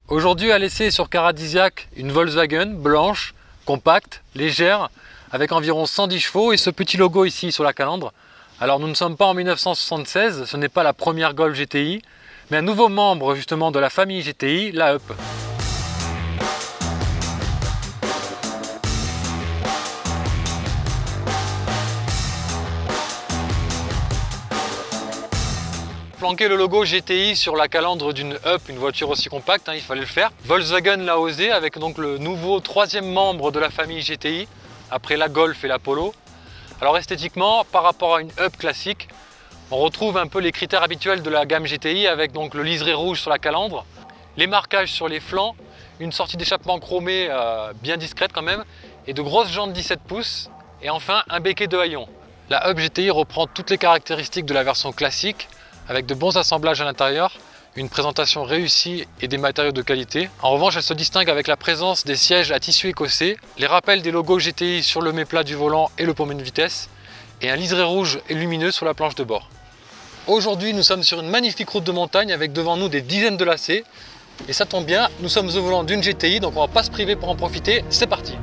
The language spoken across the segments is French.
Aujourd'hui à l'essai sur Caradisiac, une Volkswagen blanche, compacte, légère, avec environ 110 chevaux et ce petit logo ici sur la calandre. Alors nous ne sommes pas en 1976, ce n'est pas la première Golf GTI, mais un nouveau membre justement de la famille GTI, la Up. Planquer le logo GTI sur la calandre d'une Up, une voiture aussi compacte, il fallait le faire. Volkswagen l'a osé avec donc le nouveau troisième membre de la famille GTI, après la Golf et la Polo. Alors esthétiquement, par rapport à une Up classique, on retrouve un peu les critères habituels de la gamme GTI avec donc le liseré rouge sur la calandre, les marquages sur les flancs, une sortie d'échappement chromée bien discrète quand même, et de grosses jantes 17 pouces, et enfin un béquet de haillons. La Up GTI reprend toutes les caractéristiques de la version classique, avec de bons assemblages à l'intérieur, une présentation réussie et des matériaux de qualité. En revanche, elle se distingue avec la présence des sièges à tissu écossais, les rappels des logos GTI sur le méplat du volant et le pommier de vitesse, et un liseré rouge et lumineux sur la planche de bord. Aujourd'hui, nous sommes sur une magnifique route de montagne avec devant nous des dizaines de lacets. Et ça tombe bien, nous sommes au volant d'une GTI, donc on ne va pas se priver pour en profiter. C'est parti!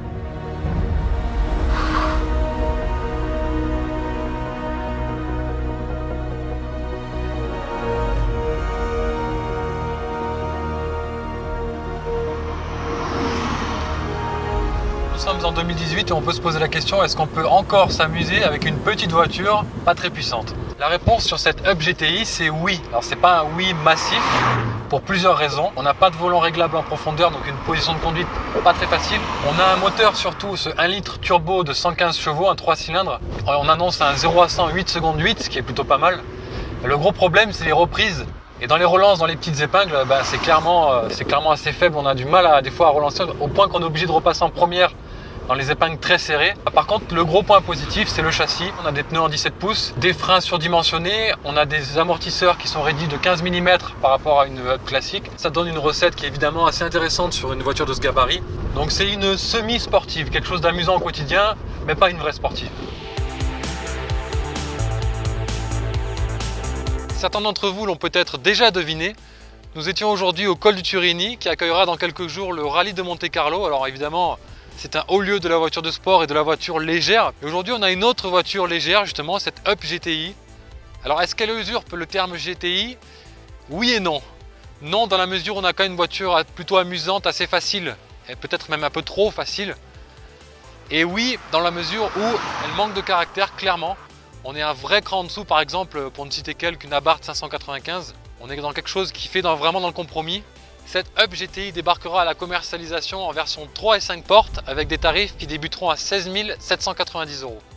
Nous sommes en 2018 et on peut se poser la question, est-ce qu'on peut encore s'amuser avec une petite voiture pas très puissante? La réponse sur cette Up GTI, c'est oui. Alors c'est pas un oui massif pour plusieurs raisons. On n'a pas de volant réglable en profondeur, donc une position de conduite pas très facile. On a un moteur surtout, ce 1 litre turbo de 115 chevaux, un 3 cylindres. On annonce un 0 à 100 8 secondes 8, ce qui est plutôt pas mal. Le gros problème, c'est les reprises. Et dans les relances, dans les petites épingles, c'est clairement assez faible. On a du mal des fois à relancer au point qu'on est obligé de repasser en première dans les épingles très serrées. Par contre, le gros point positif, c'est le châssis. On a des pneus en 17 pouces, des freins surdimensionnés, on a des amortisseurs qui sont réduits de 15 mm par rapport à une Up classique. Ça donne une recette qui est évidemment assez intéressante sur une voiture de ce gabarit. Donc c'est une semi-sportive, quelque chose d'amusant au quotidien, mais pas une vraie sportive. Certains d'entre vous l'ont peut-être déjà deviné. Nous étions aujourd'hui au col du Turini qui accueillera dans quelques jours le rallye de Monte-Carlo. Alors évidemment, c'est un haut lieu de la voiture de sport et de la voiture légère. Et aujourd'hui, on a une autre voiture légère, justement, cette Up GTI. Alors, est-ce qu'elle usurpe le terme GTI? Oui et non. Non, dans la mesure où on a quand même une voiture plutôt amusante, assez facile, et peut-être même un peu trop facile. Et oui, dans la mesure où elle manque de caractère, clairement. On est un vrai cran en dessous, par exemple, pour ne citer qu'une Abarth 595. On est dans quelque chose qui fait vraiment dans le compromis. Cette Up GTI débarquera à la commercialisation en version 3 et 5 portes avec des tarifs qui débuteront à 16 790 €.